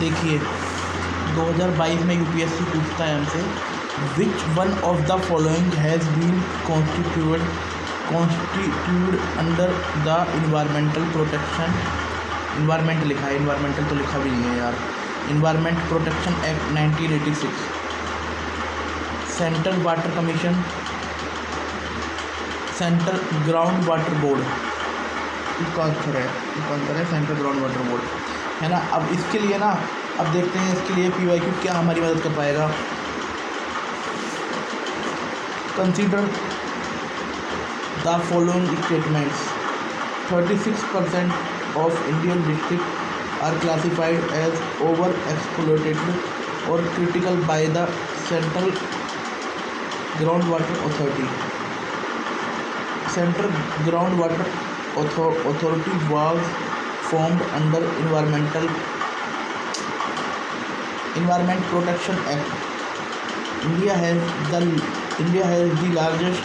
देखिए 2022 में यूपीएससी पूछता है हमसे, which one of the following has been constituted under the environmental protection, environment लिखा है, इन्वायरमेंटल तो लिखा भी नहीं है यार, environment protection act 1986, central water commission, central ground water board, इसका आंसर है सेंट्रल ग्राउंड वाटर बोर्ड, है ना। अब इसके लिए ना, अब देखते हैं इसके लिए पीवाईक्यू क्या हमारी मदद कर पाएगा। Consider the following statements, 36% of Indian district are classified as over exploited और critical by the central ground water authority. Central ground water authority was formed under Environment Protection Act. India has the largest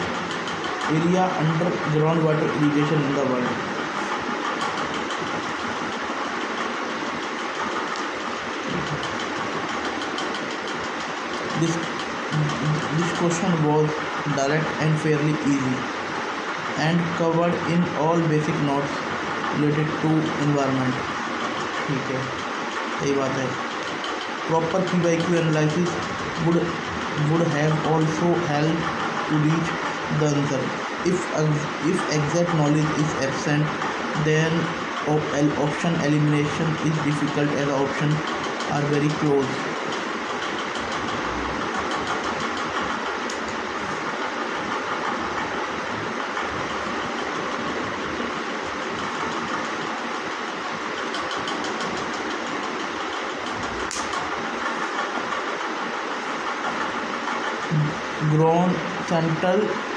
area under groundwater irrigation in the world. This question was direct and fairly easy and covered in all basic notes related to environment. ठीक है, सही बात है। Proper PYQ analysis would have also helped to reach the answer. If exact knowledge is absent, then option elimination is difficult as the options are very close.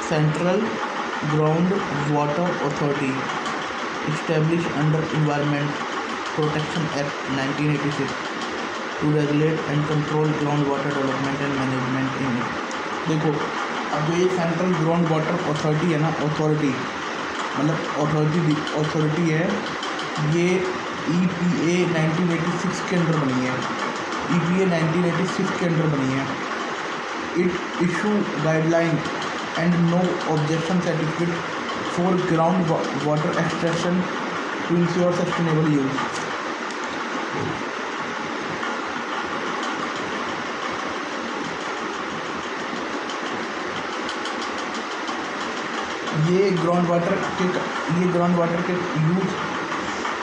Central Ground Water Authority established under Environment Protection Act 1986 to regulate and control groundwater development and management in it. देखो, अब जो ये central ground water authority है ना, authority है, ये EPA 1986 के अंदर बनी है, EPA 1986 के अंदर बनी है। It issue guideline and no objection certificate for ground water extraction to ensure sustainable use. ये ग्राउंड वाटर के यूज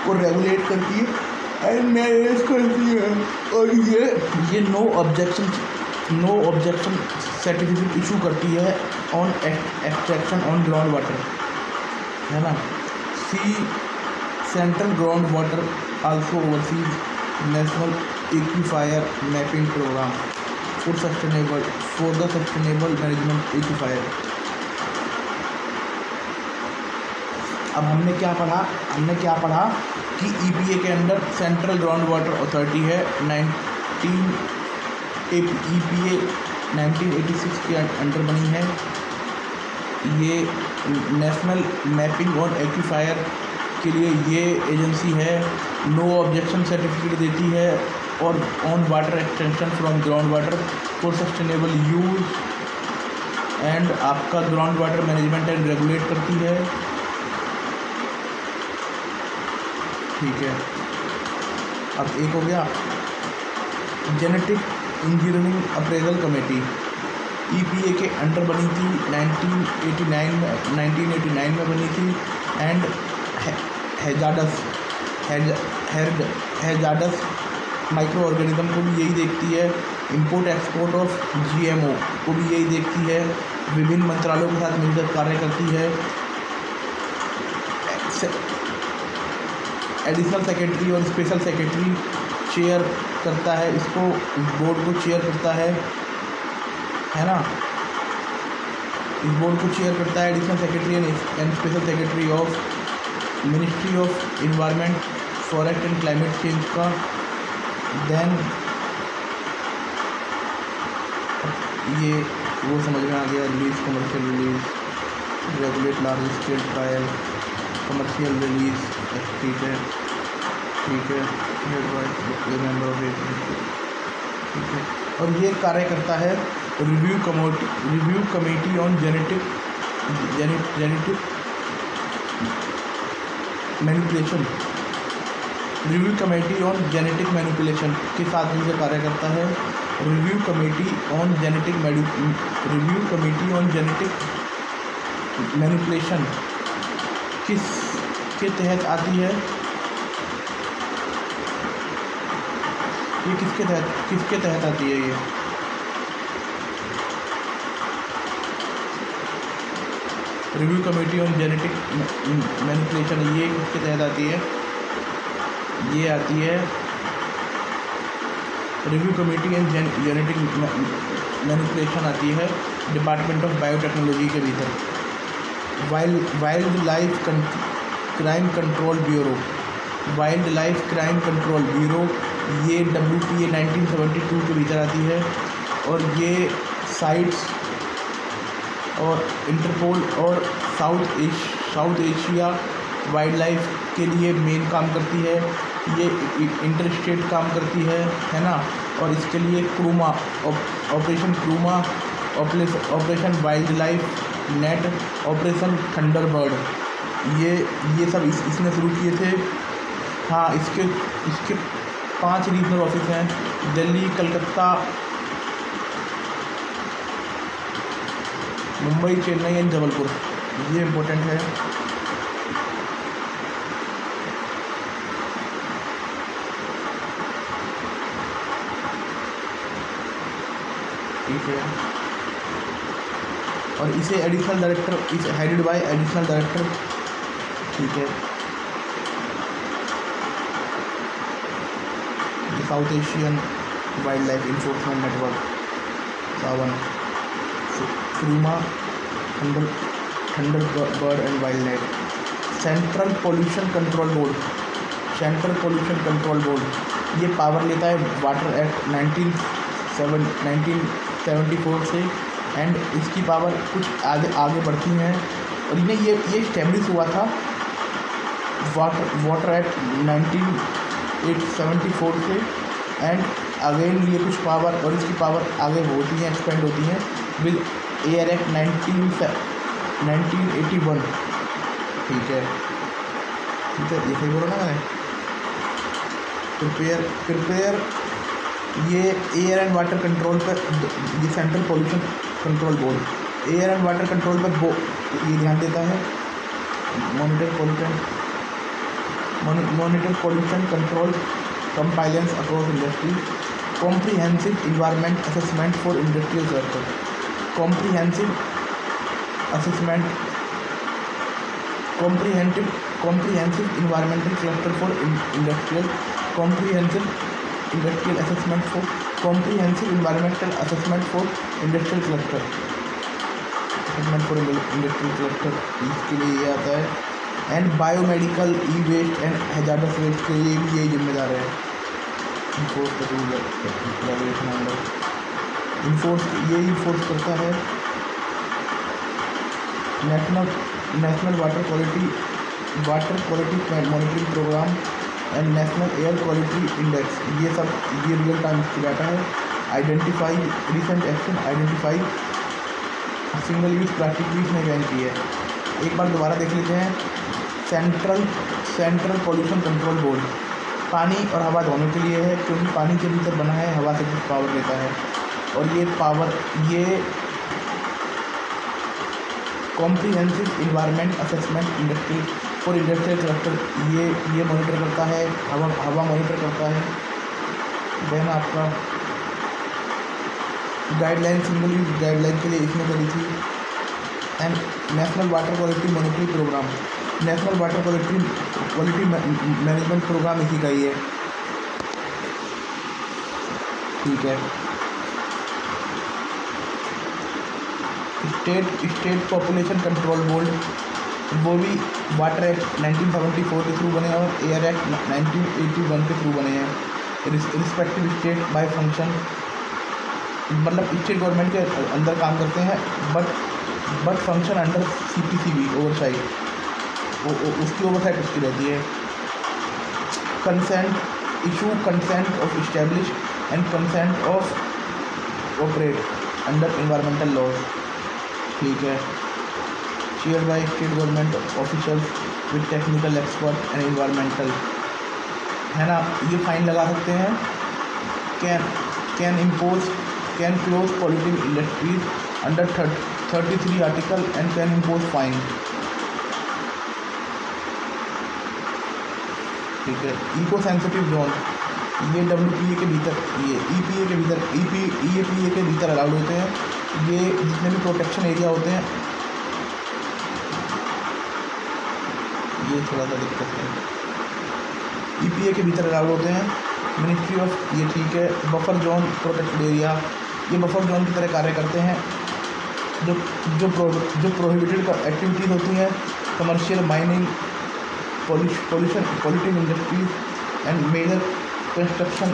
को रेगुलेट करती है एंड मैनेज करती है, और ये नो ऑब्जेक्शन सर्टिफिकेट इशू करती है on extraction on ground water, है ना। Central ground water also overseas national aquifer mapping programme for the sustainable management aquifer. अब हमने क्या पढ़ा कि EPA के अंदर सेंट्रल ग्राउंड वाटर अथॉरिटी है, EPA 1986 के अंडर बनी है। ये नेशनल मैपिंग और एक्वीफायर के लिए ये एजेंसी है, नो ऑब्जेक्शन सर्टिफिकेट देती है और on water extension from ground water for sustainable use and आपका ground water management and regulate करती है। ठीक है, अब एक हो गया genetic engineering appraisal committee, EPA के अंडर बनी थी 1989 में बनी थी एंड हैजार्डस माइक्रो ऑर्गेनिज्म को भी यही देखती है, इंपोर्ट एक्सपोर्ट ऑफ GMO को भी यही देखती है, विभिन्न मंत्रालयों के साथ मिलकर कार्य करती है। एडिशनल सेक्रेटरी और स्पेशल सेक्रेटरी चेयर करता है, इसको बोर्ड को चेयर करता है ना। इस बोर्ड को चेयर करता है additional secretary and special secretary of ministry of environment forest and climate change का। देन ये वो समझ में आ गया, release commercial release, regulate large scale trial, commercial release, ठीक है। ठीक है, हेड बाय मेंबर ऑफ ठीक है। और ये कार्य करता है review committee on genetic manipulation. Review committee on genetic manipulation के साथ मिलकर कार्य करता है। Review committee on genetic manipulation किस के तहत आती है? ये किसके तहत आती है? ये review committee on genetic manipulation ये किसके तहत आती है? ये आती है review committee and genetic manipulation आती है डिपार्टमेंट ऑफ बायोटेक्नोलॉजी के भीतर। Wild life crime control bureau, wild life crime control bureau ये WPA 1972 के भीतर आती है। और ये साइट्स और इंटरपोल और साउथ एशिया वाइल्ड लाइफ के लिए मेन काम करती है। ये इंटर स्टेट काम करती है ना। और इसके लिए Kurma operation Kurma, operation wildlife net, operation Thunderbird, ये सब इसने शुरू किए थे। हाँ, इसके 5 रीजनल ऑफिस हैं, दिल्ली, कलकत्ता, मुंबई, चेन्नई एंड जबलपुर। ये इम्पोर्टेंट है। ठीक है। और इसे additional director is headed by additional director. ठीक है। South Asian wildlife enforcement network, सावन, Kurma, Thunderbird and wildlife. Central pollution control board, central pollution control board ये पावर लेता है वाटर एक्ट 1974 से। एंड इसकी पावर कुछ आगे बढ़ती हैं। और इन्हें ये इस्टेब्लिश हुआ था वाटर एक्ट 1974 से। एंड अगेन ये कुछ पावर और इसकी पावर आगे होती हैं, एक्सपेंड होती हैं विद एयर एक्ट 1981। ठीक है, ये सही बोला ना मैंने? प्रिपेयर ये एयर एंड वाटर कंट्रोल पर, ये central pollution control board air and water control पर ये ध्यान देता है। Monitor pollution control compliance across industry. Comprehensive environment assessment for industrial sector, comprehensive environmental cluster for industrial, comprehensive environmental assessment for industrial cluster, इसके लिए ये आता है। And biomedical e waste and hazardous waste के लिए भी यही जिम्मेदार है। इन्फोर्स करता है national water quality monitoring programme and national air quality index. ये रियल टाइम की डाटा है। Identify recent action, identify single use plastic भी इसने बैन की है। एक बार दोबारा देख लेते हैं। सेंट्रल पोल्यूशन कंट्रोल बोर्ड पानी और हवा दोनों के लिए है, क्योंकि पानी के भीतर बना है, हवा से कुछ पावर लेता है। और ये power comprehensive environment assessment for industrial cluster ये मॉनिटर करता है, हवा मॉनिटर करता है। देन आपका गाइडलाइन, सिंगल यूज गाइडलाइन के लिए इसने करी थी। And national water quality monitoring programme, national water quality management programme इसी का ही है। ठीक है। स्टेट पॉपुलेशन कंट्रोल बोर्ड वो भी वाटर एक्ट 1974 के थ्रू बने और एयर एक्ट 1981 के थ्रू बने हैं। रिस्पेक्टिव स्टेट बाय फंक्शन, मतलब स्टेट गवर्नमेंट के अंदर काम करते हैं, but function under CPCB oversight, उसकी ओवरसाइट उसकी रहती है। consent issue consent of establish and consent of operate under environmental laws, ठीक है, chaired by state government officials with technical expert and environmental, है ना। ये फाइन लगा सकते हैं, can close polluting industries under 33 article and can impose fine, ठीक है। इको सेंसिटिव जोन ये WPA के भीतर, ये EPA के भीतर, EPA के भीतर अलाउड होते हैं। ये जितने भी प्रोटेक्शन एरिया होते हैं, ये थोड़ा सा दिक्कत है, EPA के भीतर अलाउड होते हैं। मिनिस्ट्री ऑफ, ये ठीक है। बफर जोन प्रोटेक्टेड एरिया, ये बफर जोन की तरह कार्य करते हैं। जो प्रोहिबिटेड एक्टिविटीज़ होती हैं, commercial, mining, polluting industries and major construction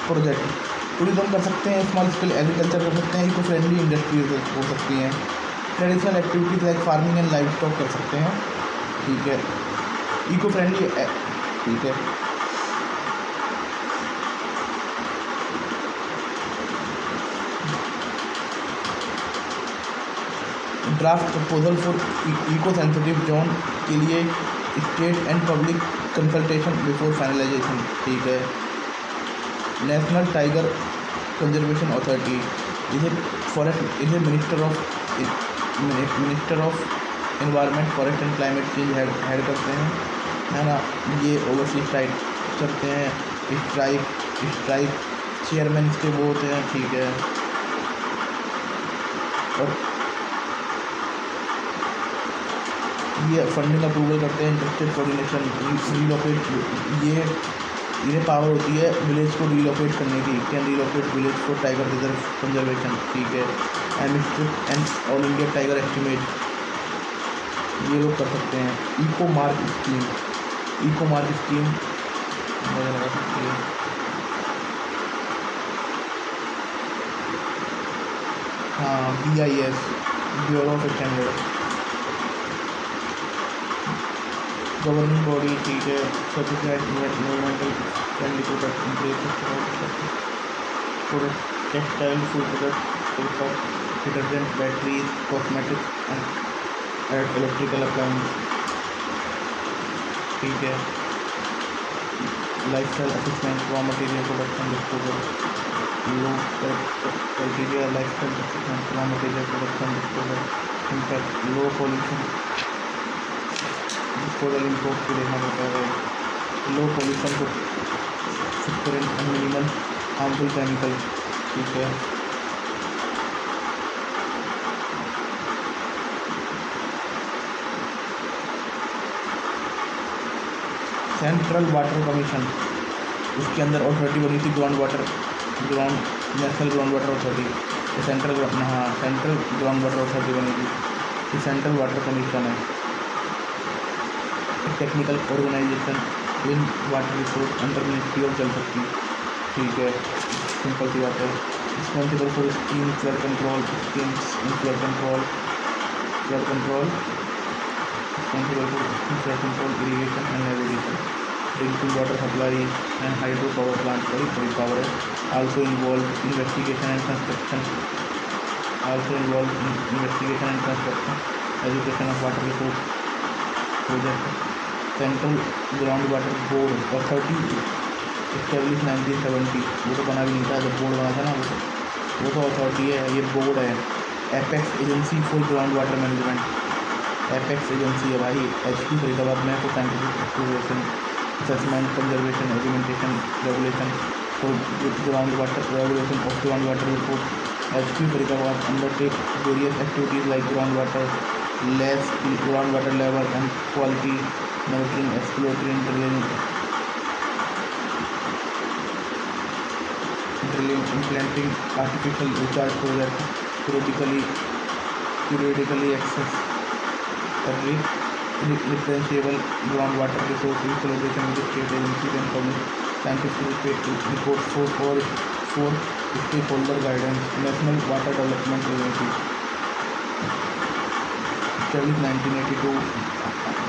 project. Tourism कर सकते हैं, स्मॉल स्केल एग्रीकल्चर कर सकते हैं, इको फ्रेंडली इंडस्ट्रीज हो सकती हैं, traditional activities like farming and livestock कर सकते हैं, ठीक है। इको फ्रेंडली, ठीक है। Draft proposal for eco sensitive zone के लिए state and public consultation before finalisation, ठीक है। नेशनल टाइगर कंजर्वेशन अथॉरिटी, इसे फॉरेस्ट, इसे minister of environment, forest and climate change head करते हैं, है ना। ये ओवरसी साइड करते हैं। स्ट्राइक चेयरमैन के वो होते हैं, ठीक है। और ये फंडिंग अप्रूवल करते हैं, इंटरेस्टेड कोऑर्डिनेशन, रीलोकेट, ये इन्हें पावर होती है विलेज को रीलोकेट करने की, can relocate village for tiger reserve conservation, ठीक है। And all India tiger estimate, ये लोग कर सकते हैं। इको मार्क स्कीम लगा सकती है। हाँ, BIS, bureau of standard, governing body, ठीक है। Certified environmental friendly product in product, textile, food product, detergent, batteries, cosmetics and electrical appliance, ठीक है। Lifestyle assessment, raw material production disposal, low criteria, lifestyle assessment, raw material production disposal, impact, low pollution disposal, import को देखना पड़ता है, low pollution को footprint and minimal harmful chemical, ठीक है। Central water commission, उसके अंदर अथॉरिटी बनी थी national ground water authority, central ground water authority बनी थी। ये सेंट्रल वाटर कमीशन है, technical organisation in water resource under ministry of Jal Shakti, ठीक है। सिंपल सी बात है। Responsible for scheme flood control, schemes in flood control, responsible for flood control, irrigation and navigation, drinking water supply and hydro power plant, बड़ी power है। Also involve investigation and construction, education of water resource project. Central ground water board authority establish 1970, वो तो बना भी नहीं था जब board बना था ना, वो तो अथॉरिटी है, ये बोर्ड है। Apex agency for ground water management, apex agency है भाई, HP फरीदाबाद में, तो scientific exploration, assessment, conservation, augmentation, regulation for ground water, regulation of ground water report. HP Faridabad undertake various activities like ground water less, ground water level and quality monitoring, exploring, drilling, implanting artificial recharge project, periodically access referenceable groundwater resource in collaboration with state agencies and public scientific reports for stakeholder guidance. National Water Development Agency established 1982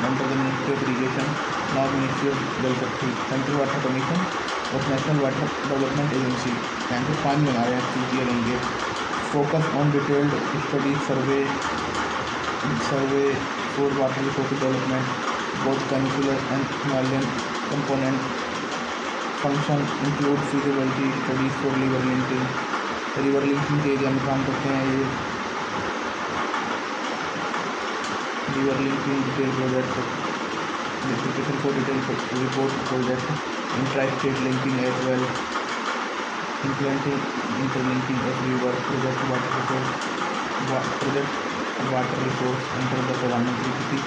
under the Ministry of Irrigation now Ministry of Jal Shakti, Central Water Commission of National Water Development Agency, and पानी बना रहे हैं चूतिया लेंगे. Focus on detailed study survey for water resource development, both peninsular and Himalayan component. Function include feasibility studies for river linking. River linking के area में काम करते हैं ये. River linking detail project, application for detail report project, intra state linking as well, implementing interlinking of river project water resource under the प्रधानमंत्री की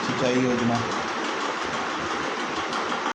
सिंचाई योजना.